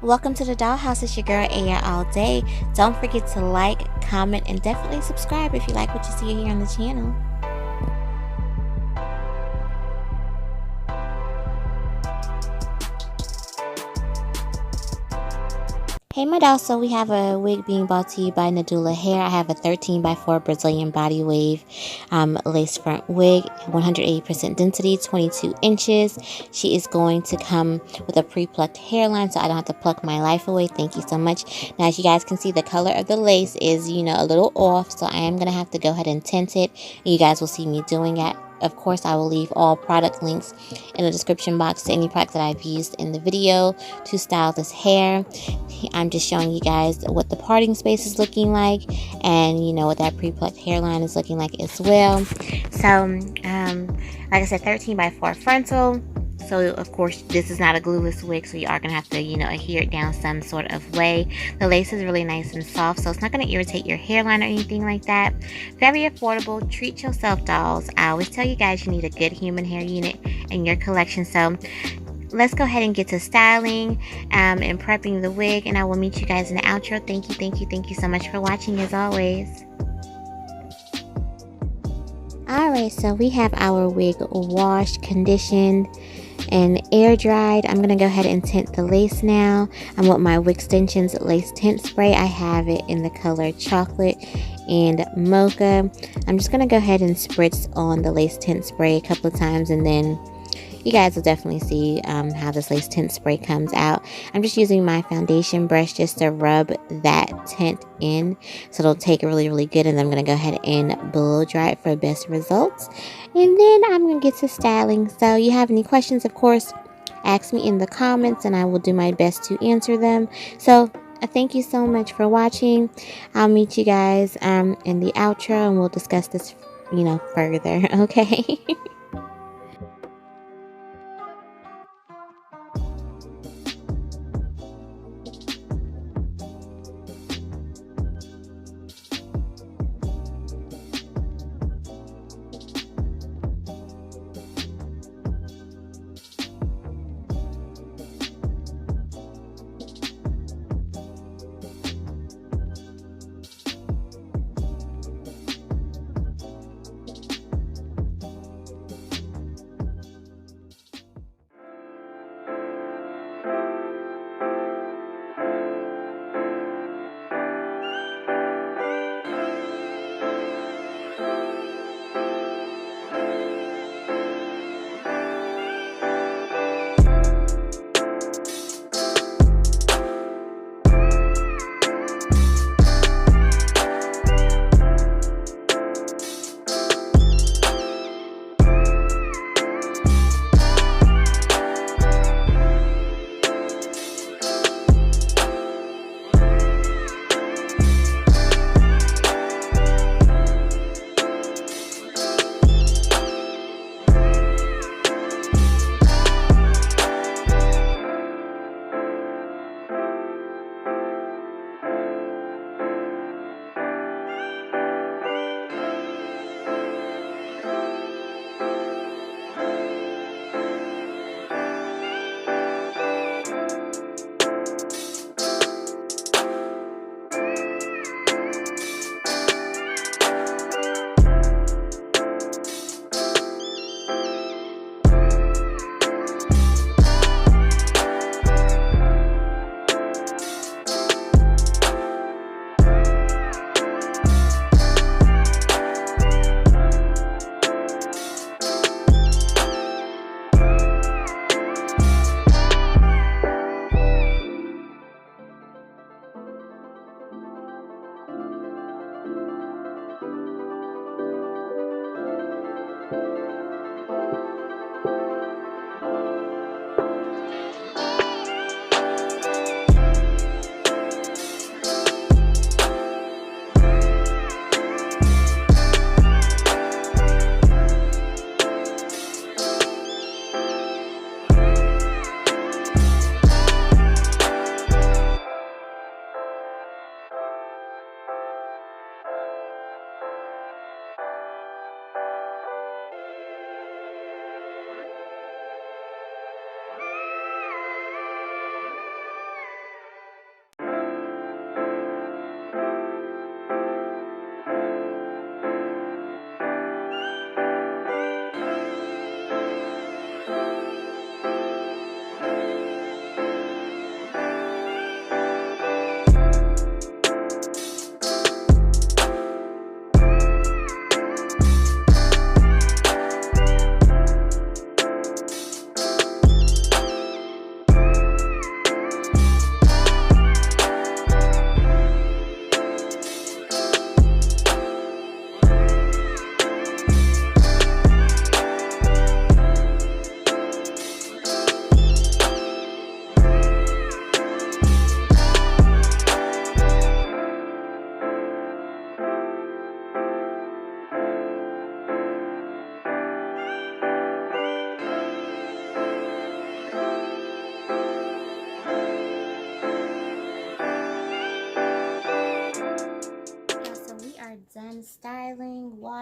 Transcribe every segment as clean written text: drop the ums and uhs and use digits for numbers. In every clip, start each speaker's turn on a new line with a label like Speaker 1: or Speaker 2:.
Speaker 1: Welcome to the dollhouse. It's your girl Aya all day. Don't forget to like, comment, and definitely subscribe if you like what you see here on the channel. Hey my doll, so we have a wig being brought to you by Nadula Hair. I have a 13 by 4 Brazilian body wave lace front wig, 180% density, 22 inches. She is going to come with a pre-plucked hairline so I don't have to pluck my life away. Thank you so much. Now as you guys can see, the color of the lace is, a little off, so I am going to have to go ahead and tint it. You guys will see me doing it. Of course, I will leave all product links in the description box to any product that I've used in the video to style this hair. I'm just showing you guys what the parting space is looking like, and what that pre-plucked hairline is looking like as well. So, like I said, 13 by 4 frontal. So of course this is not a glueless wig, so you are gonna have to adhere it down some sort of way. The lace is really nice and soft, so it's not gonna irritate your hairline or anything like that. Very affordable. Treat yourself, dolls. I always tell you guys you need a good human hair unit in your collection. So let's go ahead and get to styling and prepping the wig, and I will meet you guys in the outro. Thank you so much for watching as always. Alright, so we have our wig washed, conditioned, and air dried. I'm going to go ahead and tint the lace now. I'm with my Wig Extensions lace tint spray. I have it in the color chocolate and mocha. I'm just going to go ahead and spritz on the lace tint spray a couple of times, and then you guys will definitely see how this lace tint spray comes out. I'm just using my foundation brush just to rub that tint in, so it'll take really good, and then I'm going to go ahead and blow dry it for best results, and then I'm going to get to styling. So you have any questions, of course, ask me in the comments and I will do my best to answer them. So thank you so much for watching. I'll meet you guys in the outro, and we'll discuss this further. Okay.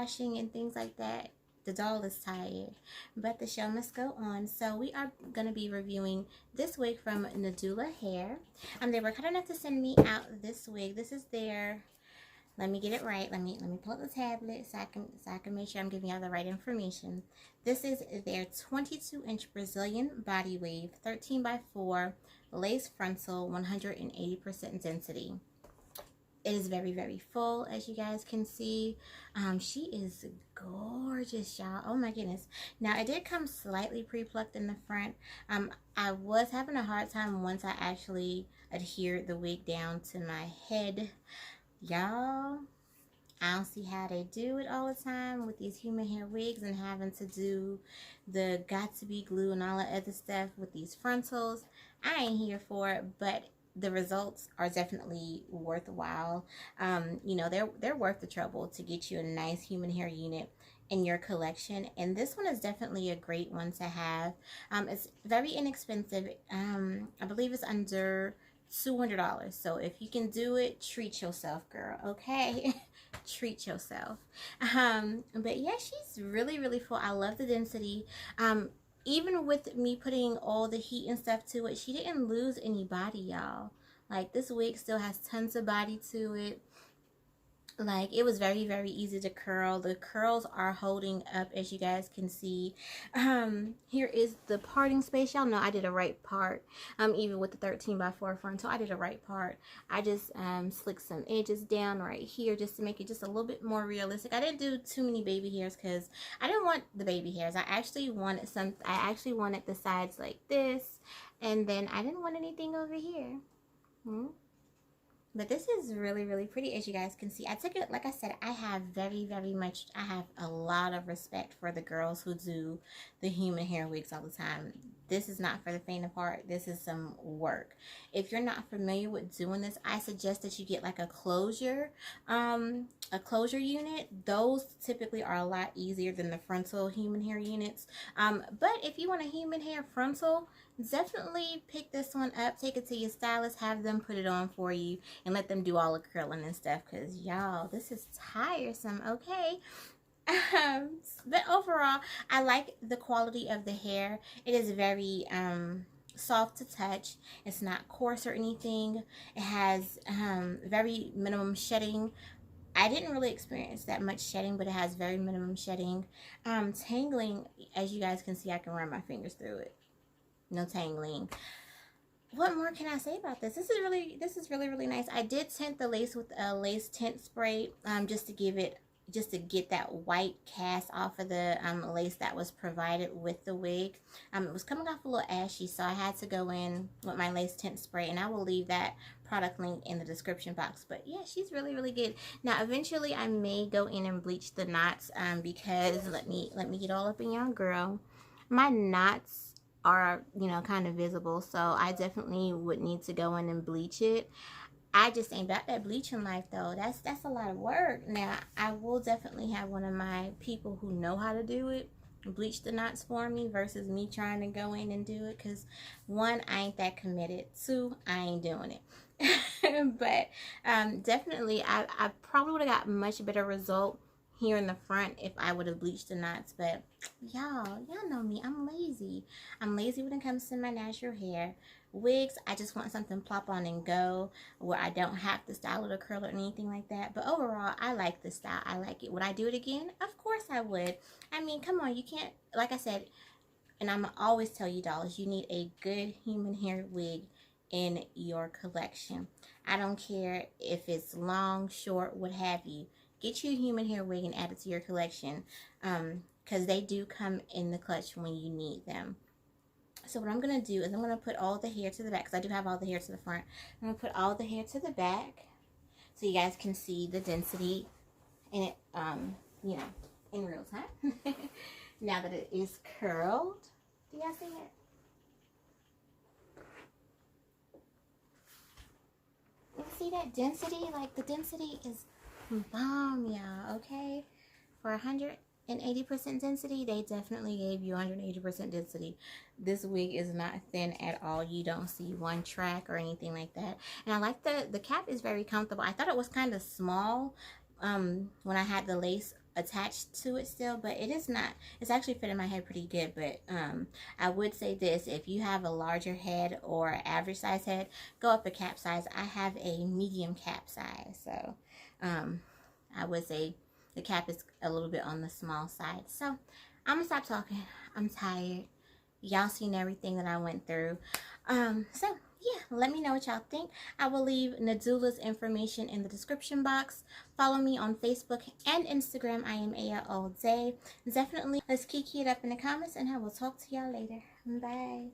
Speaker 1: washing and things like that, the doll is tired, but the show must go on. So we are going to be reviewing this wig from Nadula Hair. They were kind enough to send me out this wig. This is their, let me get it right. Let me pull up the tablet so I can make sure I'm giving y'all the right information. This is their 22-inch Brazilian body wave, 13 by 4, lace frontal, 180% density. It is very, very full, as you guys can see. She is gorgeous, y'all. Oh my goodness. Now, it did come slightly pre-plucked in the front. I was having a hard time once I actually adhered the wig down to my head. Y'all, I don't see how they do it all the time with these human hair wigs and having to do the got-to-be glue and all that other stuff with these frontals. I ain't here for it, but the results are definitely worthwhile. You know, they're worth the trouble to get you a nice human hair unit in your collection, and this one is definitely a great one to have. It's very inexpensive. I believe it's under $200, so if you can do it, treat yourself, girl, okay? Treat yourself. But yeah, she's really, really full. I love the density. Even with me putting all the heat and stuff to it, she didn't lose any body, y'all. Like, this wig still has tons of body to it. Like, it was very, very easy to curl. The curls are holding up, as you guys can see. Here is the parting space. Y'all know I did a right part. Even with the 13 by 4 frontal, I did a right part. I just slicked some edges down right here just to make it just a little bit more realistic. I didn't do too many baby hairs because I didn't want the baby hairs. I actually wanted the sides like this, and then I didn't want anything over here. But this is really, really pretty, as you guys can see. I took it, like I said, I have a lot of respect for the girls who do the human hair wigs all the time. This is not for the faint of heart. This is some work. If you're not familiar with doing this, I suggest that you get like a closure unit. Those typically are a lot easier than the frontal human hair units. But if you want a human hair frontal, definitely pick this one up. Take it to your stylist, have them put it on for you, and let them do all the curling and stuff, because y'all, this is tiresome, okay? But overall, I like the quality of the hair. It is very soft to touch. It's not coarse or anything. It has very minimum shedding. I didn't really experience that much shedding, but it has very minimum shedding. Tangling, as you guys can see, I can run my fingers through it. No tangling. What more can I say about this? This is really, really nice. I did tint the lace with a lace tint spray, just to get that white cast off of the lace that was provided with the wig. It was coming off a little ashy, so I had to go in with my lace tint spray, and I will leave that product link in the description box. But yeah, she's really, really good. Now, eventually, I may go in and bleach the knots, because let me get all up in y'all, girl. My knots are, you know, kind of visible, so I definitely would need to go in and bleach it. I just ain't about that bleaching life, though. That's a lot of work. Now, I will definitely have one of my people who know how to do it bleach the knots for me versus me trying to go in and do it, because one, I ain't that committed. Two, I ain't doing it. But definitely, I probably would have got much better result here in the front if I would have bleached the knots. But y'all know me, I'm lazy when it comes to my natural hair. Wigs, I just want something plop on and go, where I don't have to style it or curl it or anything like that. But overall, I like the style. I like it. Would I do it again? Of course I would. I mean, come on, you can't, like I said, and I'm always tell you, dolls, you need a good human hair wig in your collection. I don't care if it's long, short, what have you. Get you a human hair wig and add it to your collection, because they do come in the clutch when you need them. So what I'm going to do is I'm going to put all the hair to the back, because I do have all the hair to the front. I'm going to put all the hair to the back so you guys can see the density in it, you know, in real time. Now that it is curled. Do y'all see it? You see that density? Like, the density is bomb, y'all, okay? For 180% density, they definitely gave you 180% density. This wig is not thin at all. You don't see one track or anything like that. And I like the cap is very comfortable. I thought it was kind of small when I had the lace attached to it still, but it is not, it's actually fitting my head pretty good. But I would say this: if you have a larger head or average size head, go up a cap size. I have a medium cap size, so I would say the cap is a little bit on the small side. So I'm gonna stop talking. I'm tired. Y'all seen everything that I went through. So yeah, let me know what y'all think. I will leave Nadula's information in the description box. Follow me on Facebook and Instagram. I am Aya all day. Definitely let's kiki it up in the comments, and I will talk to y'all later. Bye.